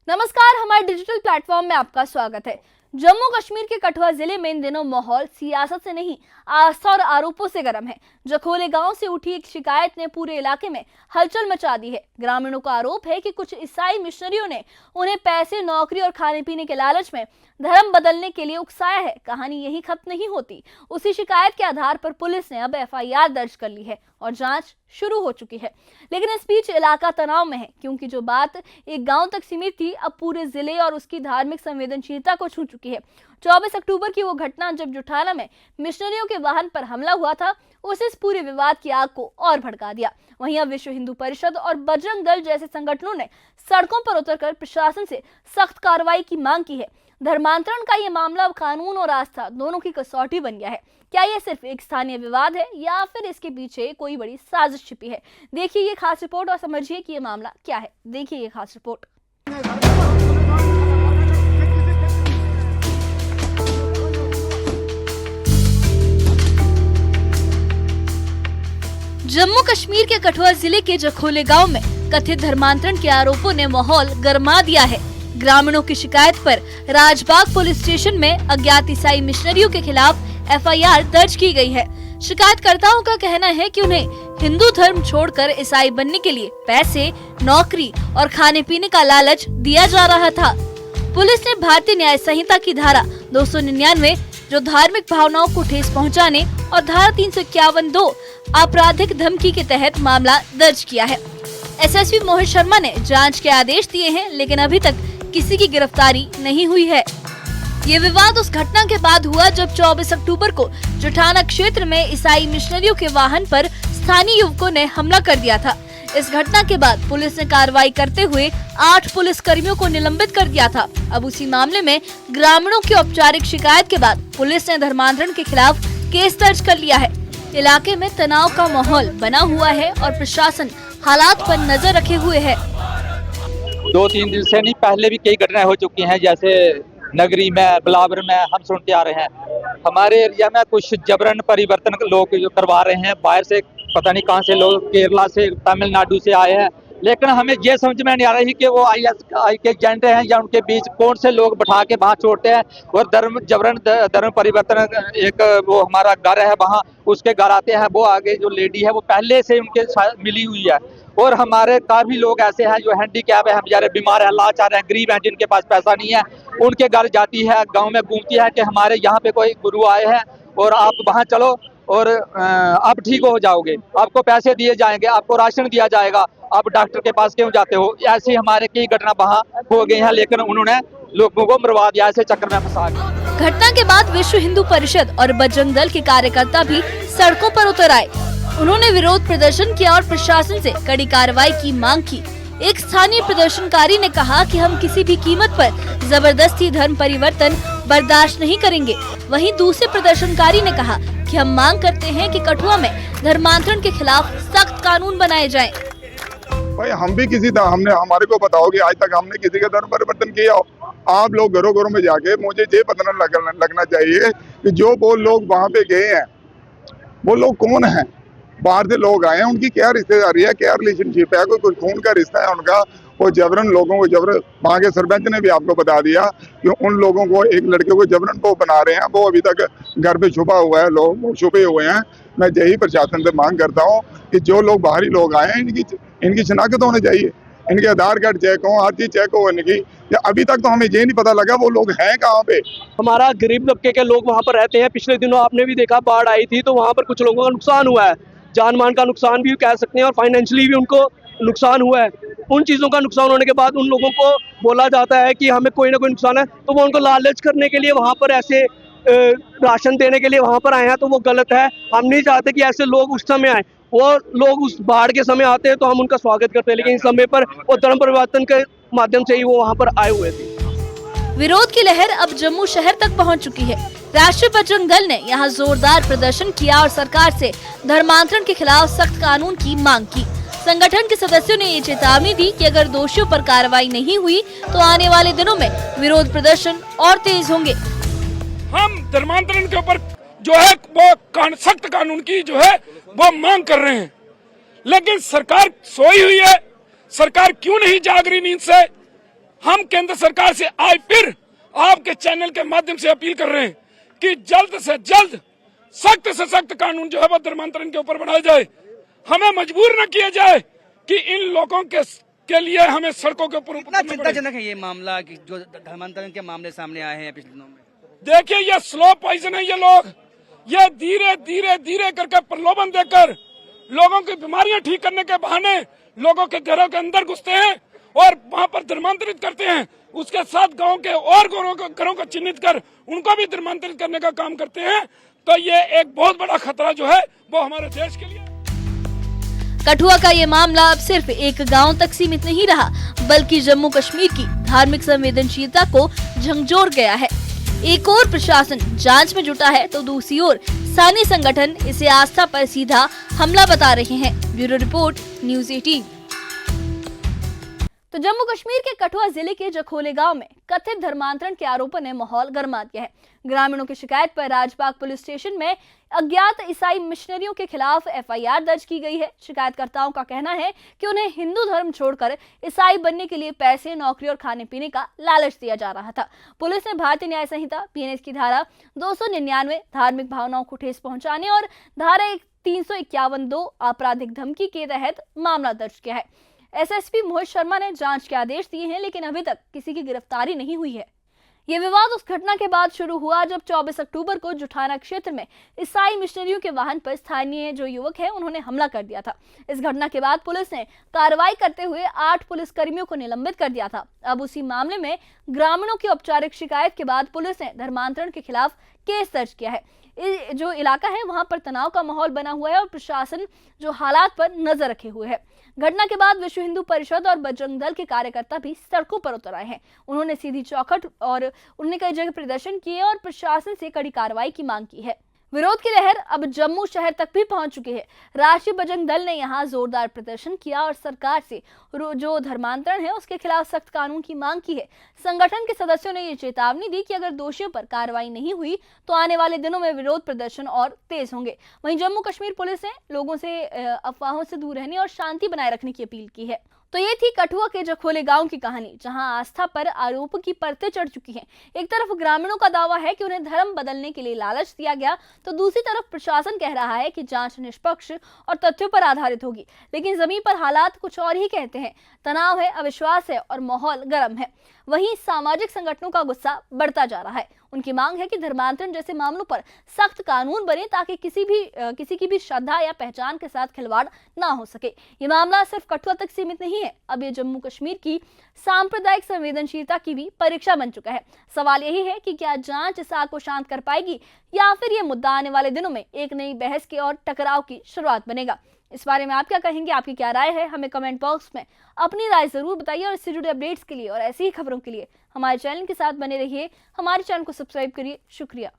नमस्कार, हमारे digital platform में आपका स्वागत है। जम्मू कश्मीर के कठुआ जिले में इन दिनों माहौल सियासत से नहीं, आस्था और आरोपों से गर्म है। जखोले गांव से उठी एक शिकायत ने पूरे इलाके में हलचल मचा दी है। ग्रामीणों का आरोप है कि कुछ ईसाई मिशनरियों ने उन्हें पैसे, नौकरी और खाने पीने के लालच में धर्म बदलने के लिए उकसाया है। कहानी यही खत्म नहीं होती। उसी शिकायत के आधार पर पुलिस ने अब एफआईआर दर्ज कर ली है और जांच शुरू हो चुकी है। लेकिन इस बीच इलाका तनाव में है, क्योंकि जो बात एक गांव तक सीमित थी अब पूरे जिले और उसकी धार्मिक संवेदनशीलता को छू चुकी है। 24 अक्टूबर की वो घटना जब जुठाना में मिशनरियों के वाहन पर हमला हुआ था, उसे इस पूरे विवाद की आग को और भड़का दिया। वहीं अब विश्व हिंदू परिषद और बजरंग दल जैसे संगठनों ने सड़कों पर उतरकर प्रशासन से सख्त कार्रवाई की मांग की है। धर्मांतरण का ये मामला अब कानून और आस्था दोनों की कसौटी बन गया है। क्या ये सिर्फ एक स्थानीय विवाद है या फिर इसके पीछे कोई बड़ी साजिश छिपी है? देखिए ये खास रिपोर्ट और समझिए कि ये मामला क्या है। देखिए ये खास रिपोर्ट। जम्मू कश्मीर के कठुआ जिले के जखोले गांव में कथित धर्मांतरण के आरोपों ने माहौल गरमा दिया है। ग्रामीणों की शिकायत पर राजबाग पुलिस स्टेशन में अज्ञात ईसाई मिशनरियों के खिलाफ एफआईआर दर्ज की गई है। शिकायतकर्ताओं का कहना है कि उन्हें हिंदू धर्म छोड़कर ईसाई बनने के लिए पैसे, नौकरी और खाने पीने का लालच दिया जा रहा था। पुलिस ने भारतीय न्याय संहिता की धारा 299 जो धार्मिक भावनाओं को ठेस पहुंचाने और धारा 351(2) आपराधिक धमकी के तहत मामला दर्ज किया है। एसएसपी मोहित शर्मा ने जांच के आदेश दिए हैं, लेकिन अभी तक किसी की गिरफ्तारी नहीं हुई है। ये विवाद उस घटना के बाद हुआ जब 24 अक्टूबर को जुठाना क्षेत्र में ईसाई मिशनरियों के वाहन पर स्थानीय युवकों ने हमला कर दिया था। इस घटना के बाद पुलिस ने कार्रवाई करते हुए 8 पुलिस कर्मियों को निलंबित कर दिया था। अब उसी मामले में ग्रामीणों की औपचारिक शिकायत के बाद पुलिस ने धर्मांतरण के खिलाफ केस दर्ज कर लिया है। इलाके में तनाव का माहौल बना हुआ है और प्रशासन हालात पर नजर रखे हुए है। 2-3 दिन से नहीं, पहले भी कई घटनाएं हो चुकी हैं। जैसे नगरी में, बिलावर में हम सुनते आ रहे हैं। हमारे एरिया में कुछ जबरन परिवर्तन लोग जो करवा रहे हैं, बाहर से पता नहीं कहां से लोग, केरला से, तमिलनाडु से आए हैं। लेकिन हमें ये समझ में नहीं आ रही कि वो आईएसआई के एजेंट हैं या उनके बीच कौन से लोग बैठा के वहाँ छोड़ते हैं और जबरन धर्म परिवर्तन। एक वो हमारा घर है वहाँ, उसके घर आते हैं। वो आगे जो लेडी है वो पहले से उनके साथ मिली हुई है। और हमारे काफी लोग ऐसे हैं जो हैंडीकैप है, हम बेचारे बीमार है, लाचार हैं, गरीब हैं, जिनके पास पैसा नहीं है। उनके घर जाती है, गाँव में घूमती है कि हमारे यहाँ पे कोई गुरु आए हैं और आप वहाँ चलो और आप ठीक हो जाओगे, आपको पैसे दिए जाएंगे, आपको राशन दिया जाएगा, आप डॉक्टर के पास क्यों जाते हो। ऐसी हमारे कई घटना वहाँ हो गई है, लेकिन उन्होंने लोगों को मरवा दिया, ऐसे चक्कर में फंसा दिया। घटना के बाद विश्व हिंदू परिषद और बजरंग दल के कार्यकर्ता भी सड़कों पर उतर आए। उन्होंने विरोध प्रदर्शन किया और प्रशासन से कड़ी कार्रवाई की मांग की। एक स्थानीय प्रदर्शनकारी ने कहा कि हम किसी भी कीमत पर जबरदस्ती धर्म परिवर्तन बर्दाश्त नहीं करेंगे। वहीं दूसरे प्रदर्शनकारी ने कहा कि हम मांग करते हैं कि कठुआ में धर्मांतरण के खिलाफ सख्त कानून बनाए जाएं। भाई हम भी हमने हमारे को बताओ कि आज तक हमने किसी का धर्म परिवर्तन किया हो? आप लोग घरों घरों में जाके, मुझे ये पता लगना चाहिए कि जो वो लोग वहाँ पे गए हैं वो लोग कौन हैं, बाहर से लोग आए हैं, उनकी क्या रिश्तेदारी है, क्या रिलेशनशिप है, कोई खून का रिश्ता है उनका। वो जबरन लोगों को वहाँ के सरपंच ने भी आपको बता दिया कि उन लोगों को, एक लड़के को जबरन वो बना रहे हैं, वो अभी तक घर पे छुपा हुआ है, लोग वो छुपे हुए हैं। मैं यही प्रशासन से मांग करता हूँ कि जो लोग बाहरी लोग आए हैं इनकी शिनाख्त होनी चाहिए, इनके आधार कार्ड चेक हो, हर चीज चेक हो इनकी। अभी तक तो हमें ये नहीं पता लगा वो लोग हैं कहाँ पे। हमारा गरीब तबके के लोग वहाँ पर रहते हैं। पिछले दिनों आपने भी देखा, बाढ़ आई थी तो वहाँ पर कुछ लोगों का नुकसान हुआ है, जान मान का नुकसान भी कह सकते हैं और फाइनेंशियली भी उनको नुकसान हुआ है। उन चीज़ों का नुकसान होने के बाद उन लोगों को बोला जाता है कि हमें कोई ना कोई नुकसान है, तो वो उनको लालच करने के लिए वहाँ पर ऐसे राशन देने के लिए वहाँ पर आए हैं, तो वो गलत है। हम नहीं चाहते कि ऐसे लोग उस समय आए। वो लोग उस बाढ़ के समय आते हैं तो हम उनका स्वागत करते हैं, लेकिन इस समय पर वो धर्म परिवर्तन के माध्यम से ही वो वहाँ पर आए हुए थे। विरोध की लहर अब जम्मू शहर तक पहुंच चुकी है। राष्ट्रीय बजरंग दल ने यहां जोरदार प्रदर्शन किया और सरकार से धर्मांतरण के खिलाफ सख्त कानून की मांग की। संगठन के सदस्यों ने ये चेतावनी दी कि अगर दोषियों पर कार्रवाई नहीं हुई तो आने वाले दिनों में विरोध प्रदर्शन और तेज होंगे। हम धर्मांतरण के ऊपर जो है वो सख्त कानून की जो है वो मांग कर रहे हैं, लेकिन सरकार सोई हुई है। सरकार क्यों नहीं जाग रही नींद से? हम केंद्र सरकार से आज फिर आपके चैनल के माध्यम से अपील कर रहे हैं कि जल्द से जल्द सख्त से सख्त कानून जो है वो धर्मांतरण के ऊपर बनाया जाए। हमें मजबूर न किया जाए कि इन लोगों के लिए हमें सड़कों के ऊपर कितना चिंताजनक है ये मामला कि जो धर्मांतरण के मामले सामने आए हैं पिछले दिनों में। देखिए ये स्लो पॉइजन है, ये लोग ये धीरे धीरे धीरे करके प्रलोभन देकर लोगों की बीमारियां ठीक करने के बहाने लोगों के घरों के अंदर घुसते हैं और वहां पर धर्मांतरित करते हैं। उसके साथ गांव के और घरों को चिन्हित कर उनको भी धर्मांतरित करने का काम करते हैं। तो ये एक बहुत बड़ा खतरा जो है वो हमारे देश के लिए। कठुआ का ये मामला अब सिर्फ एक गांव तक सीमित नहीं रहा, बल्कि जम्मू कश्मीर की धार्मिक संवेदनशीलता को झकझोर गया है। एक ओर प्रशासन जांच में जुटा है तो दूसरी ओर स्थानीय संगठन इसे आस्था पर सीधा हमला बता रहे हैं। Bureau report, news 18। तो जम्मू कश्मीर के कठुआ जिले के जखोले गांव में कथित धर्मांतरण के आरोपों ने माहौल गरमा दिया है। ग्रामीणों की शिकायत पर राजबाग पुलिस स्टेशन में अज्ञात ईसाई मिशनरियों के खिलाफ एफआईआर दर्ज की गई है। शिकायतकर्ताओं का कहना है कि उन्हें हिंदू धर्म छोड़कर ईसाई बनने के लिए पैसे, नौकरी और खाने पीने का लालच दिया जा रहा था। पुलिस ने भारतीय न्याय संहिता बीएनएस की धारा 299 धार्मिक भावनाओं को ठेस पहुंचाने और धारा 351(2) आपराधिक धमकी के तहत मामला दर्ज किया है। एसएसपी मोहित शर्मा ने जांच के आदेश दिए हैं, लेकिन अभी तक किसी की गिरफ्तारी नहीं हुई है। ये विवाद उस घटना के बाद शुरू हुआ जब 24 अक्टूबर को जुठाना क्षेत्र में ईसाई मिशनरियों के वाहन पर स्थानीय जो युवक है उन्होंने हमला कर दिया था। इस घटना के बाद पुलिस ने कार्रवाई करते हुए 8 पुलिसकर्मियों को निलंबित कर दिया था। अब उसी मामले में ग्रामीणों की औपचारिक शिकायत के बाद पुलिस ने धर्मांतरण के खिलाफ केस दर्ज किया है। जो इलाका है वहां पर तनाव का माहौल बना हुआ है और प्रशासन जो हालात पर नजर रखे हुए है। घटना के बाद विश्व हिंदू परिषद और बजरंग दल के कार्यकर्ता भी सड़कों पर उतर आए हैं। उन्होंने सीधी चौखट और उन्होंने कई जगह प्रदर्शन किए और प्रशासन से कड़ी कार्रवाई की मांग की है। विरोध की लहर अब जम्मू शहर तक भी पहुंच चुकी है। राष्ट्रीय बजरंग दल ने यहां जोरदार प्रदर्शन किया और सरकार से जो धर्मांतरण है उसके खिलाफ सख्त कानून की मांग की है। संगठन के सदस्यों ने ये चेतावनी दी कि अगर दोषियों पर कार्रवाई नहीं हुई तो आने वाले दिनों में विरोध प्रदर्शन और तेज होंगे। वहीं जम्मू कश्मीर पुलिस ने लोगों से अफवाहों से दूर रहने और शांति बनाए रखने की अपील की है। तो ये थी कठुआ के जखोले गांव की कहानी, जहां आस्था पर आरोप की परतें चढ़ चुकी हैं। एक तरफ ग्रामीणों का दावा है कि उन्हें धर्म बदलने के लिए लालच दिया गया, तो दूसरी तरफ प्रशासन कह रहा है कि जांच निष्पक्ष और तथ्यों पर आधारित होगी। लेकिन जमीन पर हालात कुछ और ही कहते हैं। तनाव है, अविश्वास है और माहौल गर्म है। वहीं सामाजिक संगठनों का गुस्सा बढ़ता जा रहा है। उनकी मांग है कि धर्मांतरण जैसे मामलों पर सख्त कानून बने ताकि किसी की भी श्रद्धा या पहचान के साथ खिलवाड़ ना हो सके। ये मामला सिर्फ कठुआ तक सीमित नहीं है, अब ये जम्मू कश्मीर की सांप्रदायिक संवेदनशीलता की भी परीक्षा बन चुका है। सवाल यही है कि क्या जांच इस आग को शांत कर पाएगी या फिर ये मुद्दा आने वाले दिनों में एक नई बहस के और टकराव की शुरुआत बनेगा। इस बारे में आप क्या कहेंगे, आपकी क्या राय है, हमें कमेंट बॉक्स में अपनी राय जरूर बताइए। और इससे जुड़े अपडेट्स के लिए और ऐसी ही खबरों के लिए हमारे चैनल के साथ बने रहिए। हमारे चैनल को सब्सक्राइब करिए। शुक्रिया।